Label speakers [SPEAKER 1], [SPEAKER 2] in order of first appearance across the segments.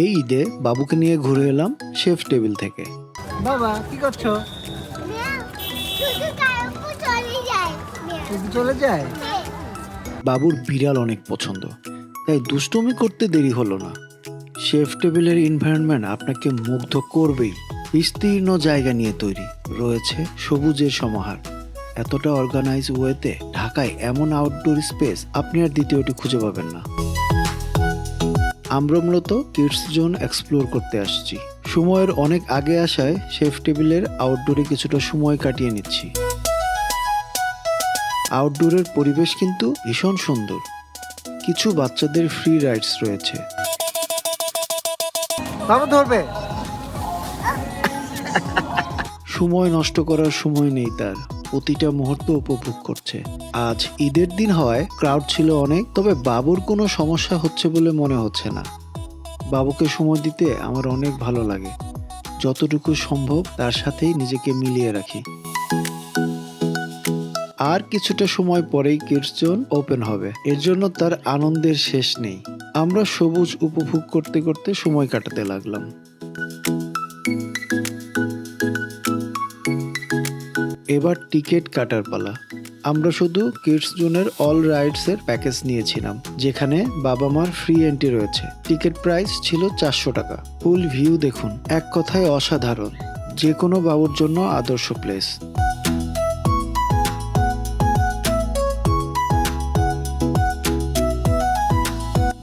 [SPEAKER 1] এই ঈদে বাবুকে নিয়ে ঘুরে এলাম শেফ টেবিল থেকে।
[SPEAKER 2] বাবা কি করছো? চলে যায়।
[SPEAKER 1] বাবুর বিড়াল অনেক পছন্দ, তাই দুষ্টুমি করতে দেরি হলো না। শেফ টেবিলের এনভায়রনমেন্ট আপনাকে মুগ্ধ করবেই। বিস্তীর্ণ জায়গা নিয়ে তৈরি, রয়েছে সবুজের সমাহার। এতটা অর্গানাইজ ওয়েতে ঢাকায় এমন আউটডোর স্পেস আপনি আর দ্বিতীয়টি খুঁজে পাবেন না। আমরা মূলত কিডস জোন এক্সপ্লোর করতে আসছি। সময়ের অনেক আগে আসায় শেফ টেবিলের আউটডোরে কিছুটা সময় কাটিয়ে নিচ্ছি। আউটডোরের পরিবেশ কিন্তু ভীষণ সুন্দর। কিছু বাচ্চাদের ফ্রি রাইডস রয়েছে।
[SPEAKER 2] বাবা ধরবে।
[SPEAKER 1] সময় নষ্ট করার সময় নেই তার, প্রতিটা মুহূর্ত উপভোগ করছে। আজ ঈদের দিন হওয়ায় ক্রাউড ছিল অনেক, তবে বাবুর কোনো সমস্যা হচ্ছে বলে মনে হচ্ছে না। বাবুকে সময় দিতে আমার অনেক ভালো লাগে। যতটুকু সম্ভব তার সাথেই নিজেকে মিলিয়ে রাখি। আর কিছুটা সময় পরেই কিডস জোন ওপেন হবে, এর জন্য তার আনন্দের শেষ নেই। আমরা সবুজ উপভোগ করতে করতে সময় কাটাতে লাগলাম। এবার টিকিট কাটার পালা। আমরা শুধু কিডস জোনের অল রাইডস এর প্যাকেজ নিয়েছিলাম, যেখানে বাবা মার ফ্রি এন্ট্রি রয়েছে। টিকিট প্রাইস ছিল 400 টাকা। ফুল ভিউ দেখুন, এক কথায় অসাধারণ। যে কোনো বাবুর জন্য আদর্শ প্লেস।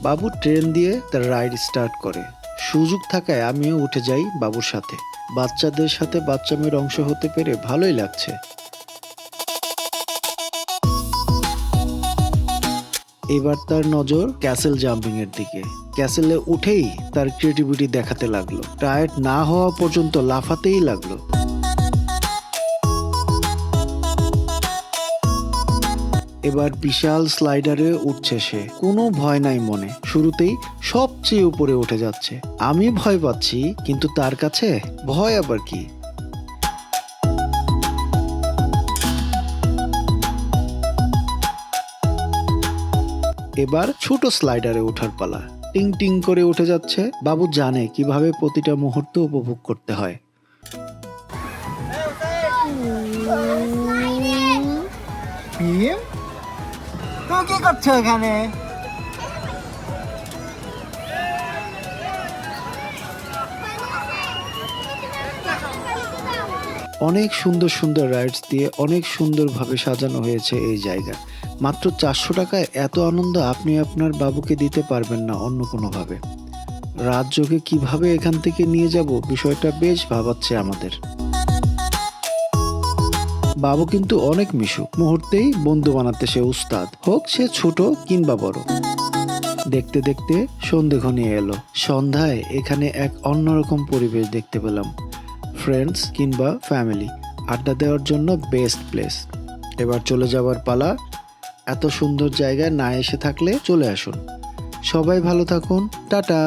[SPEAKER 1] বাবু ট্রেন দিয়ে তার রাইড স্টার্ট করে। সুযোগ থাকায় আমিও উঠে যাই বাবুর সাথে। বাচ্চাদের সাথে বাচ্চামের অংশ হতে পেরে ভালোই লাগছে। এবার তার নজর ক্যাসেল জাম্পিং এর দিকে। ক্যাসেলে উঠেই তার ক্রিয়েটিভিটি দেখাতে লাগলো। টায়ার্ড না হওয়া পর্যন্ত লাফাতেই লাগলো। এবার বিশাল স্লাইডারে উঠছে সে, কোনো ভয় নাই মনে। শুরুতেই সবচেয়ে উপরে উঠে যাচ্ছে। আমি ভয় পাচ্ছি, কিন্তু তার কাছে ভয় আবার কি। এবার ছোট স্লাইডারে ওঠার পালা। টিং টিং করে উঠে যাচ্ছে। বাবু জানে কিভাবে প্রতিটা মুহূর্ত উপভোগ করতে হয়।
[SPEAKER 2] তুমি কি করছো এখানে?
[SPEAKER 1] অনেক সুন্দর সুন্দর রাইডস দিয়ে অনেক সুন্দরভাবে সাজানো হয়েছে এই জায়গা। মাত্র 400 টাকায় এত আনন্দ আপনি আপনার বাবুকে দিতে পারবেন না অন্য কোনোভাবে। রাত জোগে কিভাবে এখান থেকে নিয়ে যাব, বিষয়টা বেশ ভাবাচ্ছে আমাদের। বাবু কিন্তু অনেক মিশুক, মুহূর্তেই বন্ধু বানাতে সে উস্তাদ, হোক সে ছোট কিংবা বড়। দেখতে দেখতে সন্ধে ঘনিয়ে এলো। সন্ধ্যায় এখানে এক অন্যরকম পরিবেশ দেখতে পেলাম। ফ্রেন্ডস কিংবা ফ্যামিলি আড্ডা দেওয়ার জন্য বেস্ট প্লেস। এবার চলে যাওয়ার পালা। এত সুন্দর জায়গায় না এসে থাকলে চলে আসুন। সবাই ভালো থাকুন, টাটা।